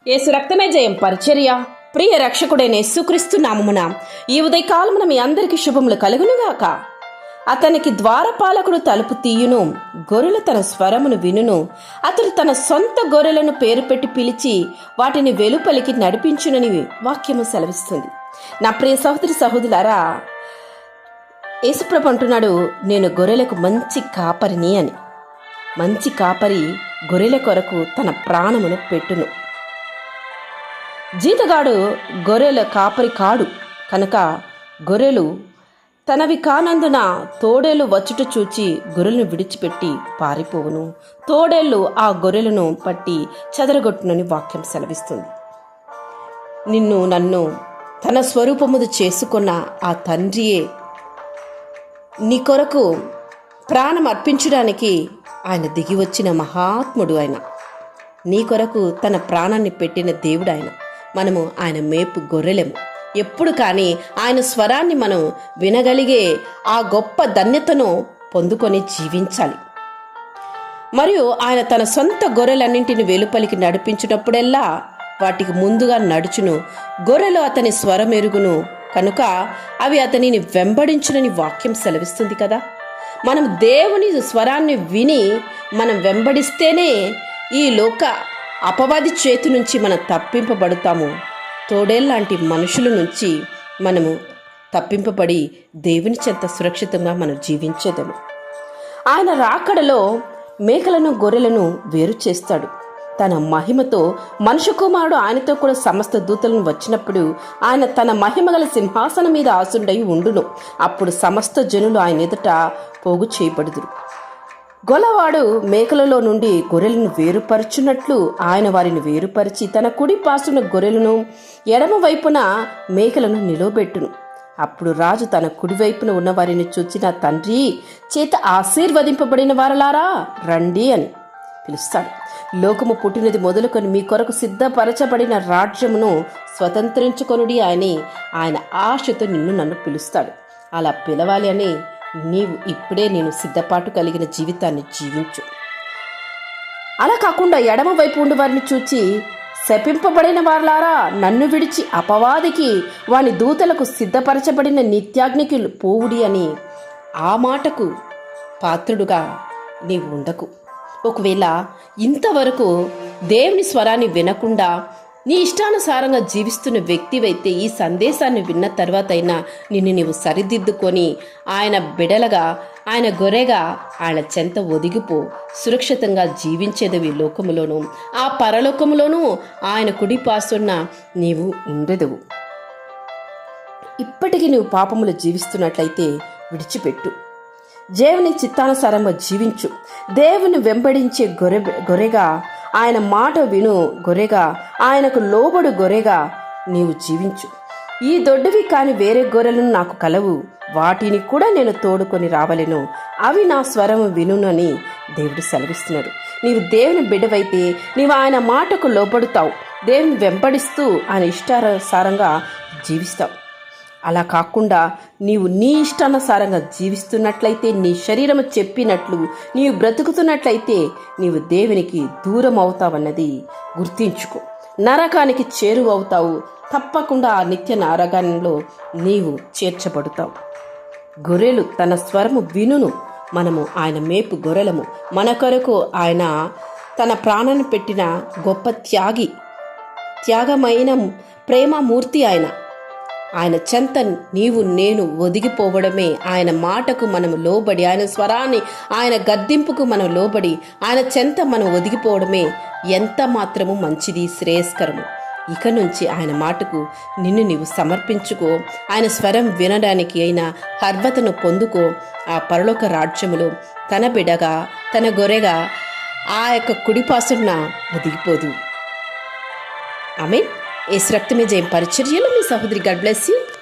యేసు రక్తమే జయం పరిచర్య. ప్రియ రక్షకుడైన యేసుక్రీస్తు నామమున ఈ ఉదయకాలమున మీ అందరికీ శుభములు కలుగునుగాక. అతనికి ద్వారపాలకుడు తలుపు తీయును, గొర్రెలు తన స్వరమును వినును. అతడు తన సొంత గొర్రెలను పేరు పెట్టి పిలిచి వాటిని వెలుపలికి నడిపించునని వాక్యము సెలవిస్తుంది. నా ప్రియ సహోదరి సహోదరులారా, యేసుప్రభు అంటున్నాడు, నేను గొర్రెలకు మంచి కాపరిని అని. మంచి కాపరి గొర్రెల కొరకు తన ప్రాణమును పెట్టును. జీతగాడు గొర్రెల కాపరి కాడు కనుక గొర్రెలు తనవి కానందున తోడేలు వచ్చుట చూచి గొర్రెలను విడిచిపెట్టి పారిపోవును. తోడేళ్ళు ఆ గొర్రెలను పట్టి చెదరగొట్టునని వాక్యం సెలవిస్తుంది. నిన్ను నన్ను తన స్వరూపముదు చేసుకున్న ఆ తండ్రియే నీ కొరకు ప్రాణం అర్పించడానికి ఆయన దిగి వచ్చిన మహాత్ముడు. ఆయన నీ కొరకు తన ప్రాణాన్ని పెట్టిన దేవుడు ఆయన. మనము ఆయన మేపు గొర్రెలము. ఎప్పుడు కానీ ఆయన స్వరాన్ని మనం వినగలిగే ఆ గొప్ప ధన్యతను పొందుకొని జీవించాలి. మరియు ఆయన తన సొంత గొర్రెలన్నింటిని వెలుపలికి నడిపించినప్పుడెల్లా వాటికి ముందుగా నడుచును. గొర్రెలు అతని స్వరమెరుగును కనుక అవి అతనిని వెంబడించునని వాక్యం సెలవిస్తుంది కదా. మనం దేవుని స్వరాన్ని విని మనం వెంబడిస్తేనే ఈ లోక అపవాది చేతి నుంచి మనం తప్పింపబడతాము. తోడేళ్లాంటి మనుషుల నుంచి మనము తప్పింపబడి దేవుని చెంత సురక్షితంగా మనం జీవించేదము. ఆయన రాకడలో మేకలను గొర్రెలను వేరు చేస్తాడు. తన మహిమతో మనుష్య కుమారుడు ఆయనతో కూడా సమస్త దూతలను వచ్చినప్పుడు ఆయన తన మహిమగల సింహాసనం మీద ఆసుండై ఉండును. అప్పుడు సమస్త జనులు ఆయన ఎదుట పోగు చేయబడుదురు. గొల్లవాడు మేకలలో నుండి గొర్రెలను వేరుపరచున్నట్లు ఆయన వారిని వేరుపరిచి తన కుడి పాసున్న గొర్రెలను ఎడమ వైపున మేకలను నిలవబెట్టును. అప్పుడు రాజు తన కుడివైపున ఉన్న వారిని చూచిన తండ్రి చేత ఆశీర్వదింపబడిన వారలారా రండి అని పిలుస్తాడు. లోకము పుట్టినది మొదలుకొని మీ కొరకు సిద్ధపరచబడిన రాజ్యమును స్వతంత్రించుకొనుడి అని ఆయన ఆశతో నిన్ను నన్ను పిలుస్తాడు. అలా పిలవాలి అని నీవు ఇప్పుడే నేను సిద్ధపాటు కలిగిన జీవితాన్ని జీవించు. అలా కాకుండా ఎడమ వైపు ఉండి వారిని చూచి శపింపబడిన వారలారా నన్ను విడిచి అపవాదికి వాని దూతలకు సిద్ధపరచబడిన నిత్యాగ్నికి పోవుడి అని ఆ మాటకు పాత్రుడుగా నీవు ఉండకు. ఒకవేళ ఇంతవరకు దేవుని స్వరాన్ని వినకుండా నీ ఇష్టానుసారంగా జీవిస్తున్న వ్యక్తివైతే ఈ సందేశాన్ని విన్న తర్వాత అయినా నిన్ను నీవు సరిదిద్దుకొని ఆయన బిడలగా, ఆయన గొర్రెగా ఆయన చెంత ఒదిగిపో. సురక్షితంగా జీవించేదవి లోకములోనూ ఆ పరలోకములోనూ ఆయన కుడి పాసున్న నీవు ఉండెదవు. ఇప్పటికీ నువ్వు పాపములు జీవిస్తున్నట్లయితే విడిచిపెట్టు. దేవుని చిత్తానుసారంగా జీవించు. దేవుని వెంబడించే గొర్రెగా, ఆయన మాట విను గొర్రెగా, ఆయనకు లోబడు గొర్రెగా నీవు జీవించు. ఈ దొడ్డివి కాని వేరే గొర్రెలను నాకు కలవు, వాటిని కూడా నేను తోడుకొని రావలెను, అవి నా స్వరము వినునని దేవుడు సెలవిస్తున్నాడు. నీవు దేవుని బిడ్డవైతే నీవు ఆయన మాటకు లోబడుతావు. దేవుని వెంబడిస్తూ ఆయన ఇష్టానుసారంగా జీవిస్తావు. అలా కాకుండా నీవు నీ ఇష్టానుసారంగా జీవిస్తున్నట్లయితే, నీ శరీరము చెప్పినట్లు నీవు బ్రతుకుతున్నట్లయితే నీవు దేవునికి దూరం అవుతావన్నది గుర్తించుకో. నరకానికి చేరువవుతావు. తప్పకుండా ఆ నిత్య నరకంలో నీవు చేర్చబడతావు. గొర్రెలు తన స్వరము వినును. మనము ఆయన మేపు గొర్రెలము. మన కొరకు ఆయన తన ప్రాణాన్ని పెట్టిన గొప్ప త్యాగమైన ప్రేమమూర్తి ఆయన చెంత నీవు నేను ఒదిగిపోవడమే. ఆయన మాటకు మనం లోబడి, ఆయన స్వరాన్ని, ఆయన గద్దింపుకు మనం లోబడి ఆయన చెంత మనం ఒదిగిపోవడమే ఎంత మాత్రము మంచిది, శ్రేయస్కరము. ఇక నుంచి ఆయన మాటకు నిన్ను నీవు సమర్పించుకో. ఆయన స్వరం వినడానికి అయిన అర్హతను పొందుకో. ఆ పరలోక రాజ్యములో తన బిడగా, తన గొర్రెగా ఆ యొక్క కుడిపాసున్న ఒదిగిపోదు. ఆమేన్. యేసు రక్తమే జయం పరిచర్యలో మీ సహోదరి. God bless you.